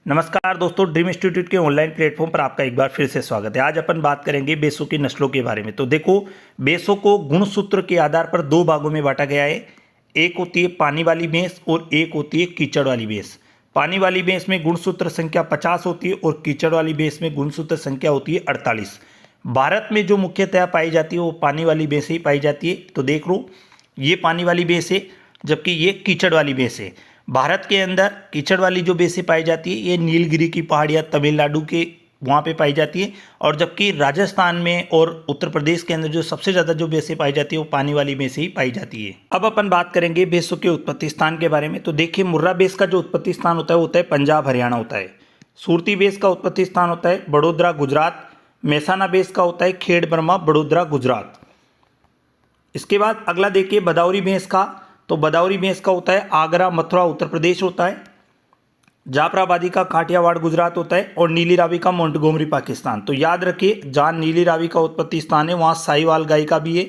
नमस्कार दोस्तों, dream institute के ऑनलाइन प्लेटफॉर्म पर आपका एक बार फिर से स्वागत है। आज अपन बात करेंगे भैंसों की नस्लों के बारे में। तो देखो, भैंसों को गुणसूत्र के आधार पर दो भागों में बांटा गया है। एक होती है पानी वाली भैंस और एक होती है कीचड़ वाली भैंस। पानी वाली भैंस में गुणसूत्र संख्या 50 होती है और कीचड़ वाली भैंस में गुणसूत्र संख्या होती है 48। भारत में जो मुख्यतया पाई जाती है वो पानी वाली भैंस ही पाई जाती है। तो देख लो, ये पानी वाली भैंस है जबकि ये कीचड़ वाली भैंस है। भारत के अंदर कीचड़ वाली जो भैंसें पाई जाती है ये नीलगिरी की पहाड़ियाँ तमिलनाडु के वहाँ पे पाई जाती है, और जबकि राजस्थान में और उत्तर प्रदेश के अंदर जो सबसे ज़्यादा जो भैंसें पाई जाती है वो पानी वाली भैंसें ही पाई जाती है। अब अपन बात करेंगे भैंसों के उत्पत्ति स्थान के बारे में। तो देखिए, मुर्रा भैंस का जो उत्पत्ति स्थान होता है वो होता है पंजाब हरियाणा होता है। सूरती भैंस का उत्पत्ति स्थान होता है बड़ोदरा गुजरात। मेहसाना भैंस का होता है खेड़ ब्रह्मा बड़ोदरा गुजरात। इसके बाद अगला देखिए बदाऊरी भैंस का। तो बदाऊरी भैंस का होता है आगरा मथुरा उत्तर प्रदेश होता है। जाफराबादी का काठियावाड़ गुजरात होता है और नीली रावी का मोंटगोमरी पाकिस्तान। तो याद रखिए, जहाँ नीली रावी का उत्पत्ति स्थान है वहाँ साहिवाल गाय का भी है।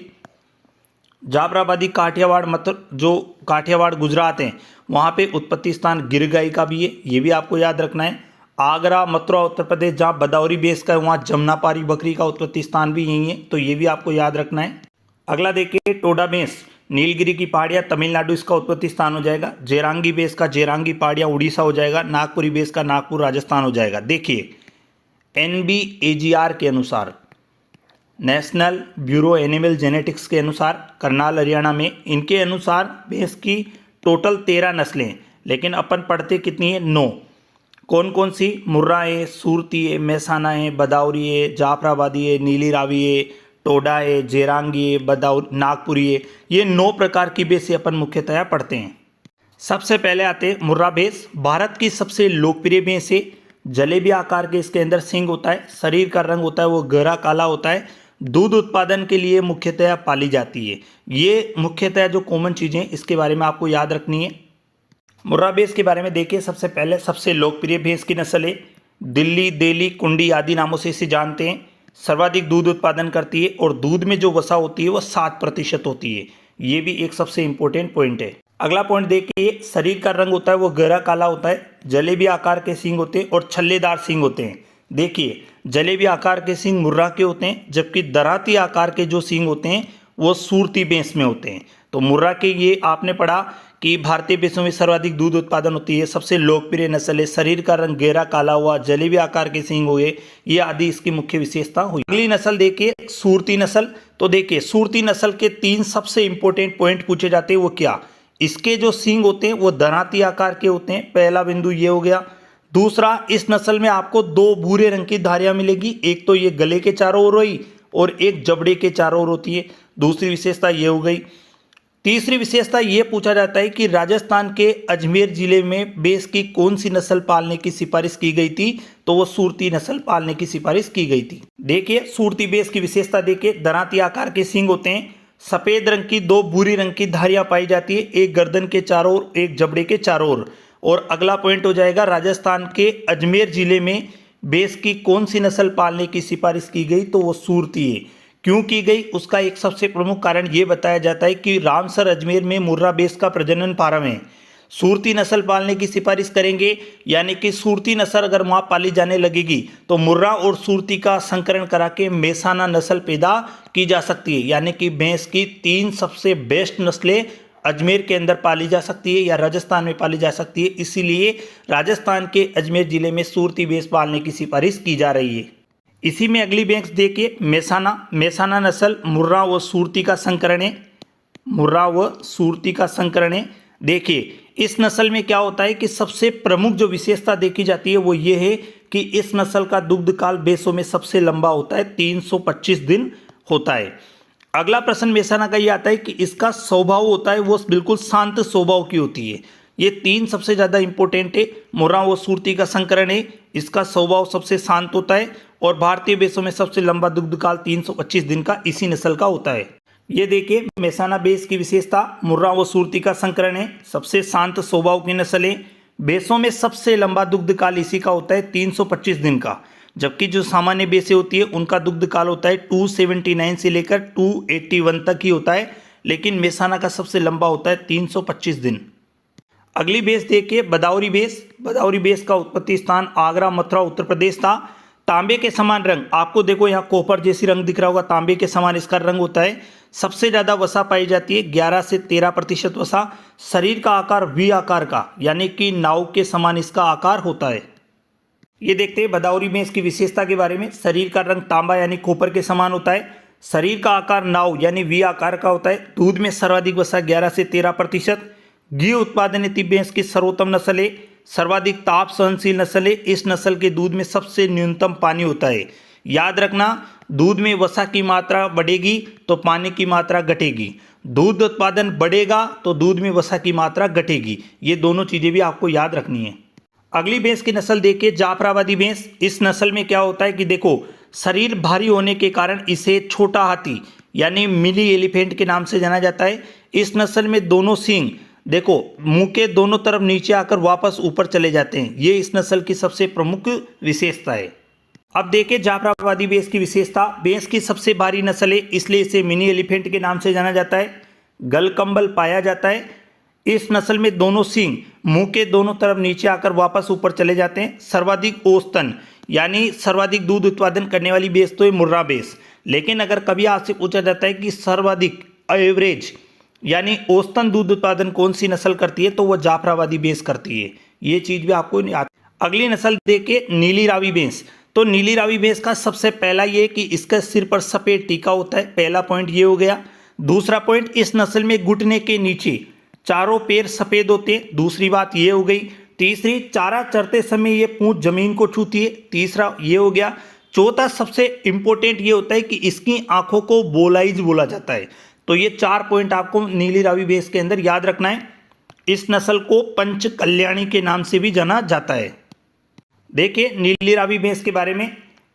जाफराबादी काठियावाड़ जो काठियावाड़ गुजरात है वहाँ पे उत्पत्ति स्थान गिर गाय का भी है, ये भी आपको याद रखना है। आगरा मथुरा उत्तर प्रदेश जहाँ बदाऊरी भैंस का है वहाँ जमुनापारी बकरी का उत्पत्ति स्थान भी यही है, तो ये भी आपको याद रखना है। अगला देखिए टोडा भैंस, नीलगिरी की पहाड़ियाँ तमिलनाडु इसका उत्पत्ति स्थान हो जाएगा। जेरांगी भैंस का जेरांगी पहाड़ियाँ उड़ीसा हो जाएगा। नागपुरी भैंस का नागपुर राजस्थान हो जाएगा। देखिए, NBAGR के अनुसार, नेशनल ब्यूरो एनिमल जेनेटिक्स के अनुसार करनाल हरियाणा में इनके अनुसार भैंस की टोटल 13 नस्लें, लेकिन अपन पढ़ते कितनी है? 9। कौन कौन सी? मुर्रा है, सूरती है, मेहसाना है, बदाऊरी है, जाफराबादी है, नीली रावी है, टोडा है, जेरांगी है, बदाऊर नागपुरी है। ये 9 प्रकार की भैंसें अपन मुख्यतया पढ़ते हैं। सबसे पहले आते हैं मुर्रा भैंस। भारत की सबसे लोकप्रिय भैंस है। जलेबी आकार के इसके अंदर सींग होता है। शरीर का रंग होता है वो गहरा काला होता है। दूध उत्पादन के लिए मुख्यतया पाली जाती है। ये मुख्यतया जो कॉमन चीज़ें इसके बारे में आपको याद रखनी है। मुर्रा भैंस के बारे में देखिए, सबसे पहले सबसे लोकप्रिय भैंस की नस्ल है दिल्ली, देली, कुंडी आदि नामों से इसे जानते हैं। सर्वाधिक दूध उत्पादन करती है और दूध में जो वसा होती है वो 7% होती है। ये भी एक सबसे इंपॉर्टेंट पॉइंट है। अगला पॉइंट देखिए, शरीर का रंग होता है वो गहरा काला होता है। जलेबी आकार के सींग होते हैं और छल्लेदार सींग होते हैं। देखिए, जलेबी आकार के सींग मुर्रा के होते हैं, जबकि दराती आकार के जो सींग होते हैं वो सूरती भैंस में होते हैं। तो मुर्रा के ये आपने पढ़ा कि भारतीय भैंसों में सर्वाधिक दूध उत्पादन होती है, सबसे लोकप्रिय नस्ल है, शरीर का रंग गहरा काला हुआ, जलेबी आकार के सींग हुए, ये आदि इसकी मुख्य विशेषता हुई। अगली नस्ल देखिए सूरती नस्ल। तो देखिए, सूरती नस्ल के 3 सबसे इंपॉर्टेंट पॉइंट पूछे जाते हैं। वो क्या? इसके जो सींग होते हैं वो दराती आकार के होते हैं, पहला बिंदु ये हो गया। दूसरा, इस नस्ल में आपको 2 भूरे रंग की धारियां मिलेगी। एक तो ये गले के चारों ओर हुई और एक जबड़े के चारों ओर होती है। दूसरी विशेषता ये हो गई। तीसरी विशेषता ये पूछा जाता है कि राजस्थान के अजमेर जिले में भैंस की कौन सी नस्ल पालने की सिफारिश की गई थी? तो वो सूरती नस्ल पालने की सिफारिश की गई थी। देखिए, सूरती भैंस की विशेषता देखिए, दराती आकार के सींग होते हैं, सफेद रंग की 2 भूरी रंग की धारियां पाई जाती है, एक गर्दन के चारों ओर, एक जबड़े के चारों ओर। और अगला पॉइंट हो जाएगा, राजस्थान के अजमेर जिले में भैंस की कौन सी नस्ल पालने की सिफारिश की गई? तो वो सूरती है। क्यों की गई? उसका एक सबसे प्रमुख कारण ये बताया जाता है कि रामसर अजमेर में मुर्रा भैंस का प्रजनन फार्म है। सूरती नस्ल पालने की सिफारिश करेंगे, यानी कि सूरती नस्ल अगर वहाँ पाली जाने लगेगी तो मुर्रा और सूरती का संकरण करा के मेहसाना नस्ल पैदा की जा सकती है। यानी कि भैंस की 3 सबसे बेस्ट नस्लें अजमेर के अंदर पाली जा सकती है या राजस्थान में पाली जा सकती है। इसीलिए राजस्थान के अजमेर जिले में सूरती भैंस पालने की सिफारिश की जा रही है। इसी में अगली भैंस देखिए मेहसाना। मेहसाना नस्ल मुर्रा व सूरती का संकरण है। मुर्रा व सूरती का संकरण है। देखिए, इस नस्ल में क्या होता है कि सबसे प्रमुख जो विशेषता देखी जाती है वो ये है कि इस नस्ल का दुग्ध काल भैंसों में सबसे लंबा होता है, 325 दिन होता है। अगला प्रश्न मेहसाना का ये आता है कि इसका स्वभाव होता है वो बिल्कुल शांत स्वभाव की होती है। ये 3 सबसे ज़्यादा इंपॉर्टेंट है। मुर्रा व सूरती का संकरण है, इसका स्वभाव सबसे शांत होता है और भारतीय भैंसों में सबसे लंबा दुग्ध काल 325 दिन का इसी नस्ल का होता है। ये देखिए, मेहसाना भैंस की विशेषता मुर्रा व सूरती का संकरण है, सबसे शांत स्वभाव की नस्ल है। भैंसों में सबसे लंबा दुग्ध काल इसी का होता है 325 दिन का, जबकि जो सामान्य भैंसें होती है उनका दुग्ध काल होता है 279 से लेकर 281 तक ही होता है, लेकिन मेहसाना का सबसे लंबा होता है 325 दिन। अगली भैंस देखिए बदाऊरी भैंस। बदाऊरी भैंस का उत्पत्ति स्थान आगरा, मथुरा, उत्तर प्रदेश था। तांबे के समान रंग, आपको देखो यहाँ कॉपर जैसी रंग दिख रहा होगा, तांबे के समान इसका रंग होता है। सबसे ज्यादा वसा पाई जाती है, 11 से 13% वसा। शरीर का आकार वी आकार का, यानी कि नाव के समान इसका आकार होता है। ये देखते हैं बदाऊरी भैंस की विशेषता के बारे में। शरीर का रंग तांबा यानी कॉपर के समान होता है। शरीर का आकार नाव यानी वी आकार का होता है। दूध में सर्वाधिक वसा 11 से 13%। घी उत्पादन हेतु भैंस की सर्वोत्तम नस्ल है। सर्वाधिक ताप सहनशील नस्ल है। इस नस्ल के दूध में सबसे न्यूनतम पानी होता है। याद रखना, दूध में वसा की मात्रा बढ़ेगी तो पानी की मात्रा घटेगी। दूध उत्पादन बढ़ेगा तो दूध में वसा की मात्रा घटेगी। ये दोनों चीजें भी आपको याद रखनी है। अगली भैंस की नस्ल देखिए जाफराबादी भैंस। इस नस्ल में क्या होता है कि देखो, शरीर भारी होने के कारण इसे छोटा हाथी यानी मिली एलिफेंट के नाम से जाना जाता है। इस नस्ल में दोनों सींग देखो मुंह के दोनों तरफ नीचे आकर वापस ऊपर चले जाते हैं। ये इस नस्ल की सबसे प्रमुख विशेषता है। अब देखिए जाफराबादी भैंस की विशेषता। भैंस की सबसे भारी नस्ल है, इसलिए इसे मिनी एलिफेंट के नाम से जाना जाता है। गलकंबल पाया जाता है। इस नस्ल में दोनों सींग मुंह के दोनों तरफ नीचे आकर वापस ऊपर चले जाते हैं। सर्वाधिक औसतन यानी सर्वाधिक दूध उत्पादन करने वाली भैंस तो है मुर्रा भैंस। लेकिन अगर कभी आपसे पूछा जाता है कि सर्वाधिक एवरेज यानी औसतन दूध उत्पादन कौन सी नस्ल करती है, तो वह जाफराबादी भैंस करती है। ये चीज भी आपको याद। अगली नस्ल देखिए नीली रावी भैंस। तो नीली रावी भैंस का सबसे पहला ये कि इसका सिर पर सफेद टीका होता है। पहला पॉइंट ये हो गया। दूसरा पॉइंट, इस नस्ल में घुटने के नीचे चारों पैर सफेद होते हैं। दूसरी बात ये हो गई। तीसरी, चारा चरते समय ये पूंछ जमीन को छूती है। तीसरा ये हो गया। चौथा सबसे इंपॉर्टेंट ये होता है कि इसकी आंखों को बोलाइज बोला जाता है। तो ये 4 पॉइंट आपको नीली रावी भैंस के अंदर याद रखना है। इस नस्ल को पंच कल्याणी के नाम से भी जाना जाता है। देखिए नीली रावी भैंस के बारे में,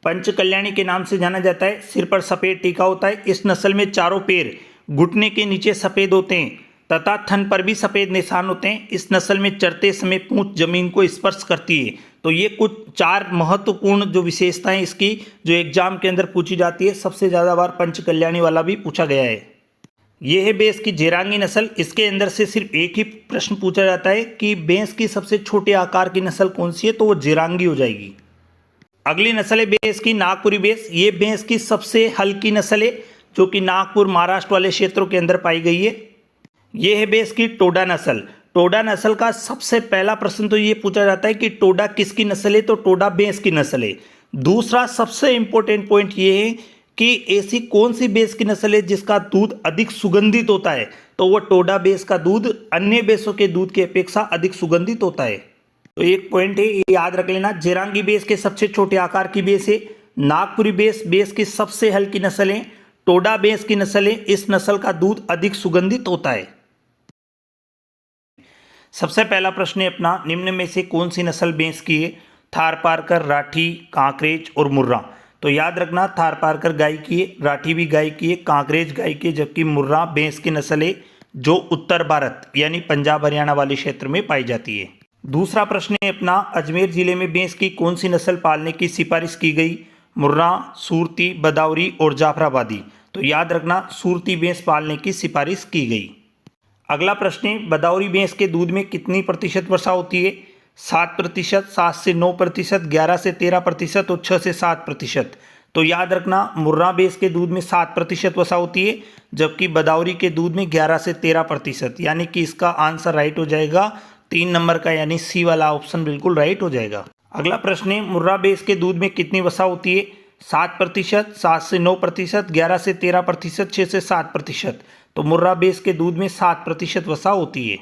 पंच कल्याणी के नाम से जाना जाता है। सिर पर सफेद टीका होता है। इस नस्ल में चारों पैर घुटने के नीचे सफेद होते हैं तथा थन पर भी सफेद निशान होते हैं। इस नस्ल में चरते समय पूंछ जमीन को स्पर्श करती है। तो ये कुछ 4 महत्वपूर्ण जो विशेषताएं इसकी जो एग्जाम के अंदर पूछी जाती है। सबसे ज्यादा बार पंच कल्याणी वाला भी पूछा गया है। यह है भैंस की जेरांगी नस्ल। इसके अंदर से सिर्फ एक ही प्रश्न पूछा जाता है कि भैंस की सबसे छोटे आकार की नस्ल कौन सी है, तो वो जेरांगी हो जाएगी। अगली नस्ल है भैंस की नागपुरी भैंस। ये भैंस की सबसे हल्की नस्ल है जो कि नागपुर महाराष्ट्र वाले क्षेत्रों के अंदर पाई गई है। यह है भैंस की टोडा नस्ल। टोडा नस्ल का सबसे पहला प्रश्न तो ये पूछा जाता है कि टोडा किसकी नस्ल है, तो टोडा भैंस की नस्ल है। दूसरा सबसे इंपॉर्टेंट पॉइंट ये है कि ऐसी कौन सी भैंस की नस्ल है जिसका दूध अधिक सुगंधित होता है, तो वह टोडा भैंस का दूध अन्य भैंसों के दूध की अपेक्षा अधिक सुगंधित होता है। तो एक पॉइंट है ये याद रख लेना। जेरांगी भैंस के सबसे छोटे आकार की भैंस है। नागपुरी भैंस भैंस की सबसे हल्की नस्ल है। टोडा भैंस की नस्ल है। इस नस्ल का दूध अधिक सुगंधित होता है। सबसे पहला प्रश्न है अपना, निम्न में से कौन सी नस्ल भैंस की है? थारपारकर, राठी, कांकरेज और मुर्रा। तो याद रखना, थारपारकर गाय की है, राठी भी गाय की है, कांकरेज गाय की है, जबकि मुर्रा भैंस की नस्ल है जो उत्तर भारत यानी पंजाब हरियाणा वाले क्षेत्र में पाई जाती है। दूसरा प्रश्न है अपना, अजमेर जिले में भैंस की कौन सी नस्ल पालने की सिफारिश की गई? मुर्रा, सूरती, बदाऊरी और जाफराबादी। तो याद रखना, सूरती भैंस पालने की सिफारिश की गई। अगला प्रश्न है, बदाऊरी भैंस के दूध में कितनी प्रतिशत वसा होती है? 7%, 7 से 9%, 11 से 13% और 6 से 7%। तो याद रखना, मुर्रा भैंस के दूध में 7% वसा होती है, जबकि बदाऊरी के दूध में 11 से 13%। यानी कि इसका आंसर राइट हो जाएगा 3 नंबर का, यानी सी वाला ऑप्शन बिल्कुल राइट हो जाएगा। अगला प्रश्न है, मुर्रा भैंस के दूध में कितनी वसा होती है? 7%, 7 से 9%, 11 से 13%, 6 से 7%। तो मुर्रा भैंस के दूध में 7% वसा होती है।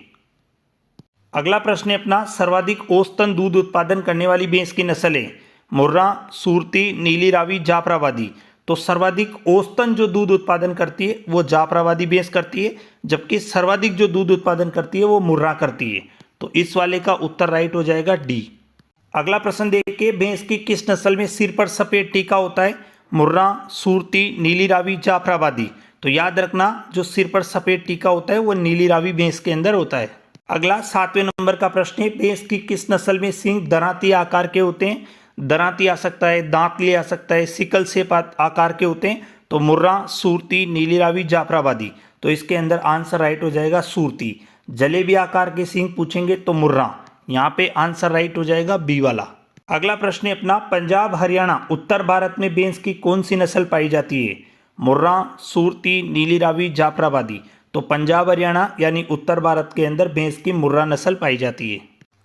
अगला प्रश्न है अपना, सर्वाधिक औसतन दूध उत्पादन करने वाली भैंस की नस्ल है? मुर्रा, सूरती, नीली रावी, जाफराबादी। तो सर्वाधिक औसतन जो दूध उत्पादन करती है वो जाफराबादी भैंस करती है, जबकि सर्वाधिक जो दूध उत्पादन करती है वो मुर्रा करती है। तो इस वाले का उत्तर राइट हो जाएगा डी। अगला प्रश्न देखिए, भैंस की किस नस्ल में सिर पर सफेद टीका होता है? मुर्रा, सूरती, नीली रावी, जाफराबादी। तो याद रखना, जो सिर पर सफेद टीका होता है वो नीली रावी भैंस के अंदर होता है। अगला 7वें नंबर का प्रश्न है, भैंस की किस नस्ल में सींग दरांती आकार के होते हैं? दरांती आ सकता है, दांतली आ सकता है, सिकल शेप आकार के होते हैं। तो मुर्रा, सूरती, नीली रावी, जाफराबादी। तो इसके अंदर आंसर राइट हो जाएगा सूरती। जलेबी आकार के सींग पूछेंगे तो मुर्रा। यहाँ पे आंसर राइट हो जाएगा बी वाला। अगला प्रश्न है अपना, पंजाब हरियाणा उत्तर भारत में भैंस की कौन सी नस्ल पाई जाती है? मुर्रा, सूरती, नीली रावी, जाफराबादी। तो पंजाब हरियाणा यानी उत्तर भारत के अंदर भैंस की मुर्रा नस्ल पाई जाती है।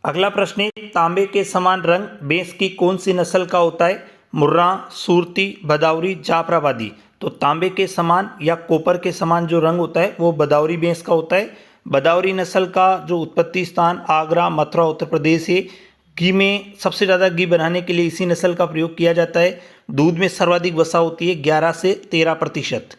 अगला प्रश्न है, तांबे के समान रंग भैंस की कौन सी नस्ल का होता है? मुर्रा, सूरती, भदावरी, जाफराबादी। तो तांबे के समान या कॉपर के समान जो रंग होता है वो भदावरी भैंस का होता है। भदावरी नस्ल का जो उत्पत्ति स्थान आगरा, मथुरा, उत्तर प्रदेश है। घी में सबसे ज़्यादा घी बनाने के लिए इसी नस्ल का प्रयोग किया जाता है। दूध में सर्वाधिक वसा होती है 11 से 13%।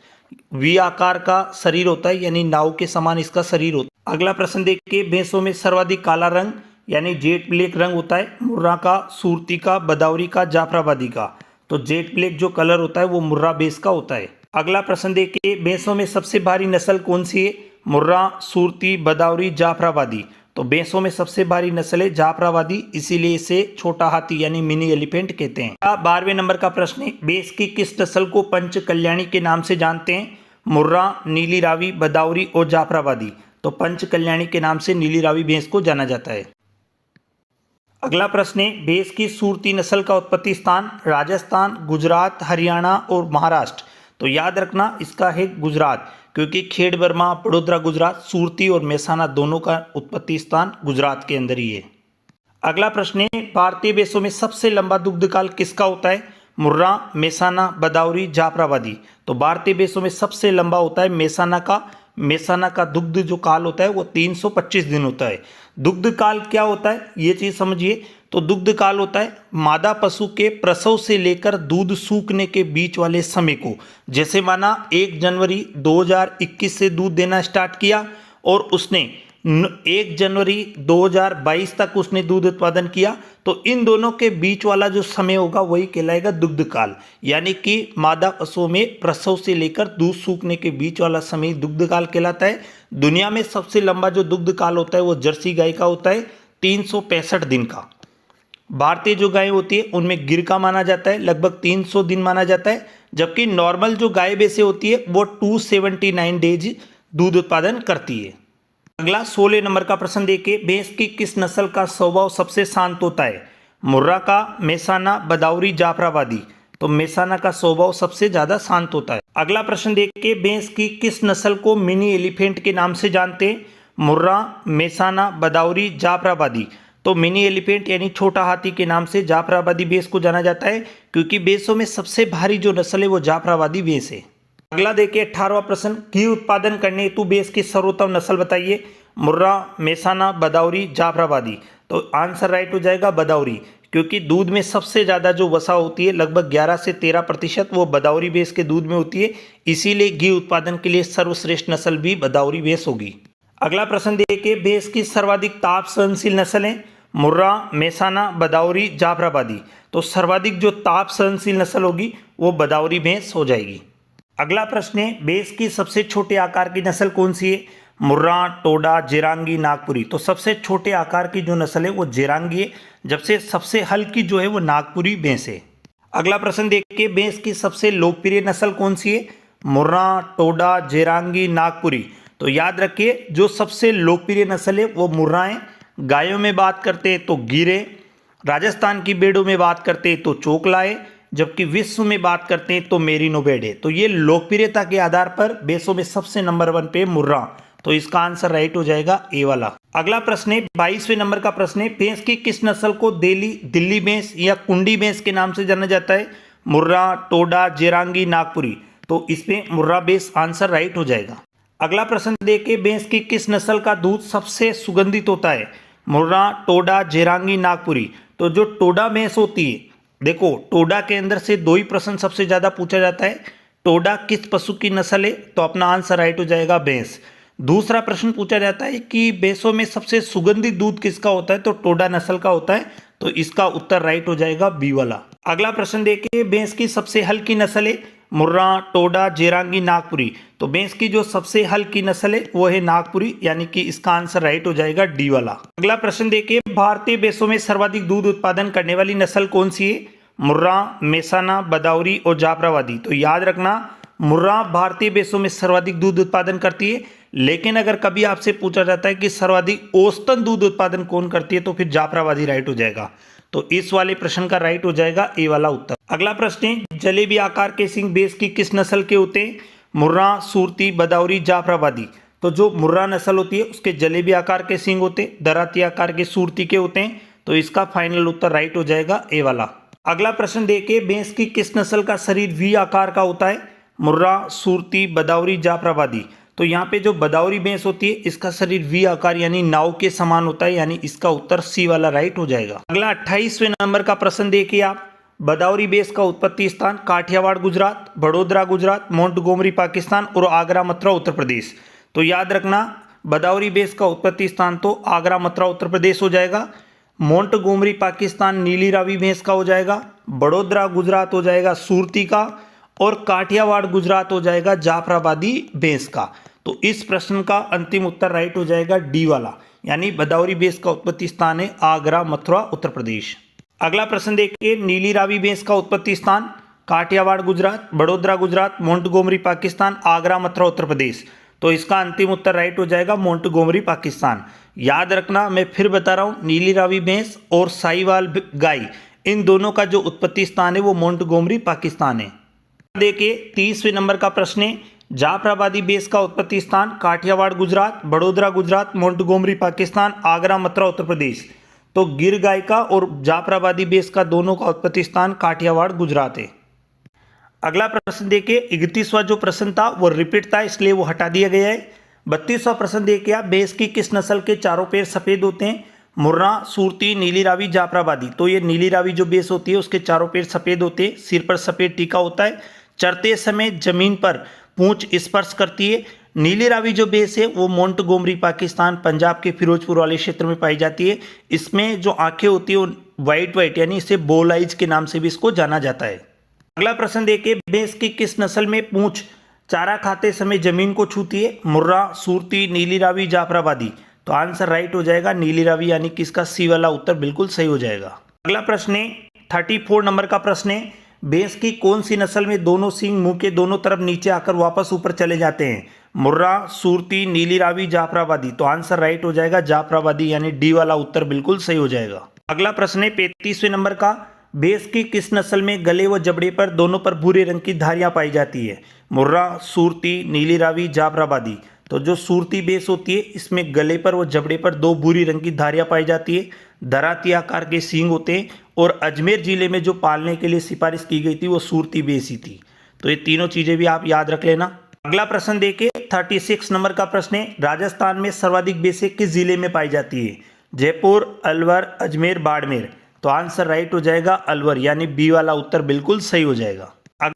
वी आकार का शरीर होता है यानी नाव के समान इसका शरीर होता है। अगला प्रश्न देखिए, भैंसों में सर्वाधिक काला रंग यानी जेट ब्लैक रंग होता है मुर्रा का, सूरती का, भदावरी का, जाफराबादी का। तो जेट ब्लैक जो कलर होता है वो मुर्रा भैंस का होता है। अगला प्रश्न देखिए, भैंसों में सबसे भारी नस्ल कौन सी है? मुर्रा, सूरती, भदावरी, जाफराबादी। तो भैंसों में सबसे भारी नस्ल है जाफराबादी, इसीलिए इसे छोटा हाथी यानी मिनी एलिफेंट कहते हैं। 12वें नंबर का प्रश्न है, भैंस की किस नस्ल को पंच कल्याणी के नाम से जानते हैं? मुर्रा, नीली रावी, भदावरी और जाफराबादी। तो पंच कल्याणी के नाम से नीली रावी भैंस को जाना जाता है। अगला प्रश्न है, भैंस की सूरती नस्ल का उत्पत्ति स्थान राजस्थान, गुजरात, हरियाणा और महाराष्ट्र। तो याद रखना इसका है गुजरात, क्योंकि खेड़ बर्मा, बड़ोदरा गुजरात, सूरती और मेहसाना दोनों का उत्पत्ति स्थान गुजरात के अंदर ही है। अगला प्रश्न है, भारतीय भैंसों में सबसे लंबा दुग्ध काल किसका होता है? मुर्रा, मेहसाना, भदावरी, जाफराबादी। तो भारतीय भैंसों में सबसे लंबा होता है मेहसाना का। मेहसाना का दुग्ध जो काल होता है वो 325 दिन होता है। दुग्ध काल क्या होता है ये चीज़ समझिए। तो दुग्ध काल होता है मादा पशु के प्रसव से लेकर दूध सूखने के बीच वाले समय को। जैसे माना 1 जनवरी 2021 से दूध देना स्टार्ट किया और उसने 1 जनवरी 2022 तक उसने दूध उत्पादन किया, तो इन दोनों के बीच वाला जो समय होगा वही कहलाएगा दुग्ध काल। यानी कि मादा पशुओं में प्रसव से लेकर दूध सूखने के बीच वाला समय दुग्ध काल कहलाता है। दुनिया में सबसे लंबा जो दुग्ध काल होता है वो जर्सी गाय का होता है 365 दिन का। भारतीय जो गाय होती है उनमें गिर का माना जाता है, लगभग 300 दिन माना जाता है, जबकि नॉर्मल जो गाय भैंसें होती है वो 279 डेज दूध उत्पादन करती है। अगला 16 नंबर का प्रश्न देखिए, भैंस की किस नस्ल का स्वभाव सबसे शांत होता है? मुर्रा का, मेहसाना, भदावरी, जाफराबादी। तो मेहसाना का स्वभाव सबसे ज्यादा शांत होता है। अगला प्रश्न देखिए, भैंस की किस नस्ल को मिनी एलिफेंट के नाम से जानते हैं? मुर्रा, मेहसाना, भदावरी, जाफराबादी। तो मिनी एलिफेंट यानी छोटा हाथी के नाम से जाफराबादी भैंस को जाना जाता है, क्योंकि भैंसों में सबसे भारी जो नस्ल है वो जाफराबादी भैंस है। अगला देखिए 18वां प्रश्न, घी उत्पादन करने हेतु भैंस की सर्वोत्तम नस्ल बताइए? मुर्रा, मेहसाना, भदावरी, जाफराबादी। तो आंसर राइट हो जाएगा भदावरी, क्योंकि दूध में सबसे ज़्यादा जो वसा होती है लगभग 11 से 13% वो भदावरी भैंस के दूध में होती है, इसीलिए घी उत्पादन के लिए सर्वश्रेष्ठ नस्ल भी भदावरी भैंस होगी। अगला प्रश्न देखिए, भैंस की सर्वाधिक ताप सहनशील नस्ल है? मुर्रा, मेहसाना, भदावरी, जाफराबादी। तो सर्वाधिक जो ताप सहनशील नस्ल होगी वो भदावरी भैंस हो जाएगी। अगला प्रश्न है, भैंस की सबसे छोटे आकार की नस्ल कौन सी है? मुर्रा, टोडा, जेरांगी, नागपुरी। तो सबसे छोटे आकार की जो नस्ल है वो जेरांगी है, जबसे सबसे हल्की जो है वो नागपुरी भैंस है। अगला प्रश्न देखिए, भैंस की सबसे लोकप्रिय नस्ल कौन सी है? मुर्रा, टोडा, जेरांगी, नागपुरी। तो याद रखिए जो सबसे लोकप्रिय नस्ल है वो मुर्रा है। गायों में बात करते हैं तो गिर है, राजस्थान की भेड़ों में बात करते हैं तो चोकला है, जबकि विश्व में बात करते हैं तो मेरिनो भेड़ है। तो ये लोकप्रियता के आधार पर भैंसों में सबसे नंबर 1 पे मुर्रा, तो इसका आंसर राइट हो जाएगा ए वाला। अगला प्रश्न है 22वें नंबर का प्रश्न है, भैंस की किस नस्ल को दिल्ली भैंस या कुंडी भैंस के नाम से जाना जाता है? मुर्रा, टोडा, जेरांगी, नागपुरी। तो इसमें मुर्रा भैंस आंसर राइट हो जाएगा। अगला प्रश्न देखिए, भैंस की किस नस्ल का दूध सबसे सुगंधित होता है? मुर्रा, टोडा, जेरांगी, नागपुरी। तो जो टोडा भैंस होती है, देखो टोडा के अंदर से 2 ही प्रश्न सबसे ज्यादा पूछा जाता है, टोडा किस पशु की नस्ल है? तो अपना आंसर राइट हो जाएगा भैंस। दूसरा प्रश्न पूछा जाता है कि भैंसों में सबसे सुगंधित दूध किसका होता है? तो टोडा नस्ल का होता है, तो इसका उत्तर राइट हो जाएगा बी वाला। अगला प्रश्न देखिए, भैंस की सबसे हल्की नस्ल है? मुर्रा, टोडा, जेरांगी, नागपुरी। तो भैंस की जो सबसे हल्की नस्ल है वो है नागपुरी, यानी कि इसका आंसर राइट हो जाएगा डी वाला। अगला प्रश्न देखिए, भारतीय भैंसों में सर्वाधिक दूध उत्पादन करने वाली नस्ल कौन सी है? मुर्रा, मेहसाना, भदावरी और जाफराबादी। तो याद रखना मुर्रा भारतीय भैंसों में सर्वाधिक दूध उत्पादन करती है, लेकिन अगर कभी आपसे पूछा जाता है कि सर्वाधिक औसतन दूध उत्पादन कौन करती है, तो फिर जाफराबादी राइट हो जाएगा। तो इस वाले प्रश्न का राइट हो जाएगा ए वाला उत्तर। अगला प्रश्न है, जलेबी आकार के सींग बेस की किस नस्ल के होते हैं? मुर्रा, सूरती, बदाऊरी, जाफराबादी। तो जो मुर्रा नस्ल होती है उसके जलेबी आकार के सींग होते हैं, दराती आकार के सूरती के होते हैं। तो इसका फाइनल उत्तर राइट हो जाएगा ए वाला। अगला प्रश्न देखिए, भैंस की किस नस्ल का शरीर वी आकार का होता है? मुर्रा, सूरती, बदाऊरी, जाफराबादी। तो यहाँ पे जो बदाऊरी भैंस होती है इसका शरीर वी आकार यानी नाव के समान होता है, यानी इसका उत्तर सी वाला राइट हो जाएगा। अगला 28वें नंबर का प्रश्न देखिए आप, बदाऊरी भैंस का उत्पत्ति स्थान काठियावाड़ गुजरात, बड़ोदरा गुजरात, मोंटगोमरी पाकिस्तान और आगरा मथुरा उत्तर प्रदेश। तो याद रखना, बदाऊरी भैंस का उत्पत्ति स्थान तो आगरा मथुरा उत्तर प्रदेश हो जाएगा, मोंटगोमरी पाकिस्तान नीली रावी भैंस का हो जाएगा, बड़ोदरा गुजरात हो जाएगा सूरती का, और काठियावाड़ गुजरात हो जाएगा जाफराबादी भैंस का। तो इस प्रश्न का अंतिम उत्तर राइट हो जाएगा डी वाला, यानी बदाऊरी भैंस का उत्पत्ति स्थान है आगरा मथुरा उत्तर प्रदेश। अगला प्रश्न देखिए, नीली रावी भैंस का उत्पत्ति स्थान काठियावाड़ गुजरात, बड़ोदरा गुजरात, मोंटगोमरी पाकिस्तान, आगरा मथुरा उत्तर प्रदेश। तो इसका अंतिम उत्तर राइट हो जाएगा मोंटगोमरी पाकिस्तान। याद रखना, मैं फिर बता रहा हूँ, नीली रावी भैंस और साहिवाल गाय, इन दोनों का जो उत्पत्ति स्थान है वो मोंटगोमरी पाकिस्तान है। देखिए 30वें नंबर का प्रश्न है, जाफराबादी भैंस का उत्पत्ति स्थान काठियावाड़ गुजरात, बड़ोदरा गुजरात, मोंटगोमरी पाकिस्तान, आगरा मथुरा उत्तर प्रदेश। तो गिर गाय का और जाफराबादी भैंस का दोनों का उत्पत्ति स्थान काठियावाड़ गुजरात है। अगला प्रश्न देखिए, 31वां जो प्रश्न था वो रिपीट था, इसलिए वो हटा दिया गया है। 32वां प्रश्न देखिए आप, भैंस की किस नस्ल के चारों पैर सफेद होते हैं? मुर्रा, सूरती, नीली रावी, जाफराबादी। तो ये नीली रावी जो भैंस होती है उसके चारों पैर सफेद होते हैं, सिर पर सफेद टीका होता है, चरते समय जमीन पर पूंछ स्पर्श करती है। नीली रावी जो भैंस है वो मोंटगोमरी पाकिस्तान, पंजाब के फिरोजपुर वाले क्षेत्र में पाई जाती है। इसमें जो आंखें होती है वो वाइट यानी इसे बोल आइज के नाम से भी इसको जाना जाता है। अगला प्रश्न देखिए, भैंस की किस नस्ल में पूंछ चारा खाते समय जमीन को छूती है? मुर्रा, सूरती, नीली रावी, जाफराबादी। तो आंसर राइट हो जाएगा नीली रावी, यानी कि इसका सी वाला उत्तर बिल्कुल सही हो जाएगा। अगला प्रश्न है 34 नंबर का प्रश्न है, भैंस की कौन सी नस्ल में दोनों सींग मुंह के दोनों तरफ नीचे आकर वापस ऊपर चले जाते हैं? मुर्रा, सूरती, नीली रावी, जाफराबादी। तो आंसर राइट हो जाएगा जाफराबादी, यानी डी वाला उत्तर बिल्कुल सही हो जाएगा। अगला प्रश्न है 35वें नंबर का, भैंस की किस नस्ल में गले व जबड़े पर दोनों पर भूरे रंग की धारियां पाई जाती है? मुर्रा, सूरती, नीली रावी, जाफराबादी। तो जो सूरती भैंस होती है इसमें गले पर व जबड़े पर दो भूरी रंग की धारियां पाई जाती है, दराती आकार के सींग होते हैं, और अजमेर जिले में जो पालने के लिए सिफारिश की गई थी वो सूरती भैंस ही थी। तो ये तीनों चीजें भी आप याद रख लेना। अगला प्रश्न देखिए 36 नंबर का प्रश्न है, राजस्थान में सर्वाधिक भैंसें किस जिले में पाई जाती है? जयपुर, अलवर, अजमेर, बाड़मेर। तो आंसर राइट हो जाएगा अलवर, यानी बी वाला उत्तर बिल्कुल सही हो जाएगा।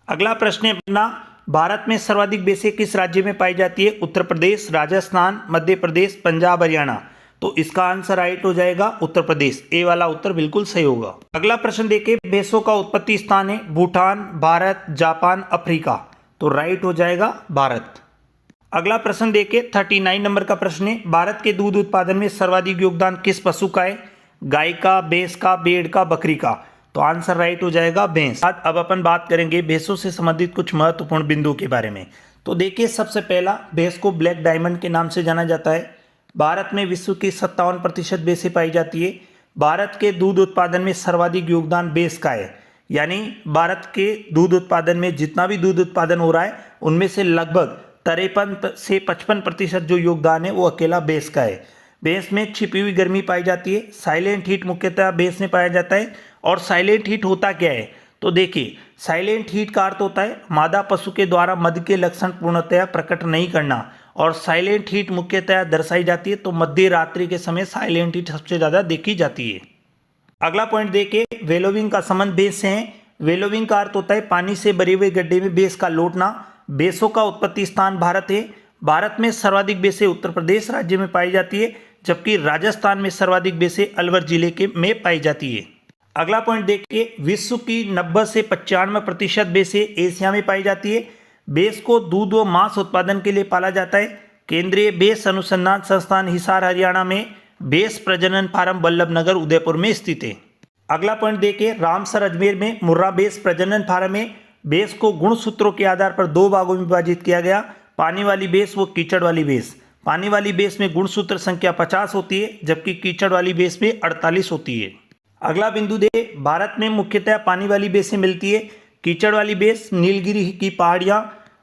अगला प्रश्न है अपना, भारत में सर्वाधिक भैंसें किस राज्य में पाई जाती है? उत्तर प्रदेश, राजस्थान, मध्य प्रदेश, पंजाब, हरियाणा। तो इसका आंसर राइट हो जाएगा उत्तर प्रदेश, ए वाला उत्तर बिल्कुल सही होगा। अगला प्रश्न देखिए, भैंसों का उत्पत्ति स्थान है भूटान, भारत, जापान, अफ्रीका। तो राइट हो जाएगा भारत। अगला प्रश्न देखिए 39 नंबर का प्रश्न है, भारत के दूध उत्पादन में सर्वाधिक योगदान किस पशु का है? गाय का, भैंस का, भेड़ का, बकरी का। तो आंसर राइट हो जाएगा भैंस। अब अपन बात करेंगे भैंसों से संबंधित कुछ महत्वपूर्ण बिंदुओं के बारे में। तो देखिए सबसे पहला, भैंस को ब्लैक डायमंड के नाम से जाना जाता है। भारत में विश्व की 57% भैंसें पाई जाती है। भारत के दूध उत्पादन में सर्वाधिक योगदान भैंस का है, यानी भारत के दूध उत्पादन में जितना भी दूध उत्पादन हो रहा है उनमें से लगभग 53 से 55% जो योगदान है वो अकेला भैंस का है। भैंस में छिपी हुई गर्मी पाई जाती है। साइलेंट हीट मुख्यतः भैंस में पाया जाता है। और साइलेंट हीट होता क्या है? तो देखिए, साइलेंट हीट का अर्थ होता है मादा पशु के द्वारा मद के लक्षण पूर्णतया प्रकट नहीं करना, और साइलेंट हीट मुख्यतः दर्शाई जाती है तो मध्य रात्रि के समय साइलेंट हीट सबसे ज़्यादा देखी जाती है। अगला पॉइंट देखिए, वेलोविंग का संबंध भैंस से है। वेलोविंग का अर्थ होता है पानी से भरे हुए गड्ढे में भैंस का लौटना। भैंसों का उत्पत्ति स्थान भारत है। भारत में सर्वाधिक भैंसें उत्तर प्रदेश राज्य में पाई जाती है, जबकि राजस्थान में सर्वाधिक भैंसें अलवर जिले के में पाई जाती है। अगला पॉइंट देखिए, विश्व की 90 से 95% भैंसें एशिया में पाई जाती है। भैंस को दूध व मांस उत्पादन के लिए पाला जाता है। केंद्रीय भैंस अनुसंधान संस्थान हिसार हरियाणा में, भैंस प्रजनन फार्म बल्लभनगर उदयपुर में स्थित है। अगला पॉइंट देखिए, रामसर अजमेर में मुर्रा भैंस प्रजनन फार्म में भैंस को गुणसूत्रों के आधार पर 2 भागों में विभाजित किया गया, पानी वाली भैंस व कीचड़ वाली भैंस। पानी वाली बेस में गुणसूत्र संख्या 50 होती है, जबकि कीचड़ वाली बेस में 48 होती है। अगला बिंदु दे, भारत में मुख्यतः पानी वाली बेसें मिलती है। कीचड़ वाली बेस नीलगिरी की पहाड़ियाँ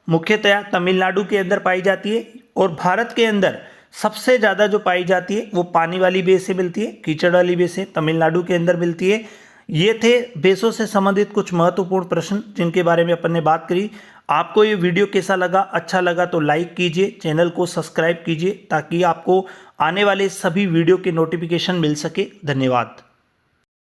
मुख्यतः तमिलनाडु के अंदर पाई जाती है, और भारत के अंदर सबसे ज़्यादा जो पाई जाती है वो पानी वाली बेसें मिलती है। कीचड़ वाली बेसें तमिलनाडु के अंदर मिलती है। ये थे बेसों से संबंधित कुछ महत्वपूर्ण प्रश्न जिनके बारे में अपन ने बात करी। आपको ये वीडियो कैसा लगा? अच्छा लगा तो लाइक कीजिए, चैनल को सब्सक्राइब कीजिए ताकि आपको आने वाले सभी वीडियो के नोटिफिकेशन मिल सके। धन्यवाद।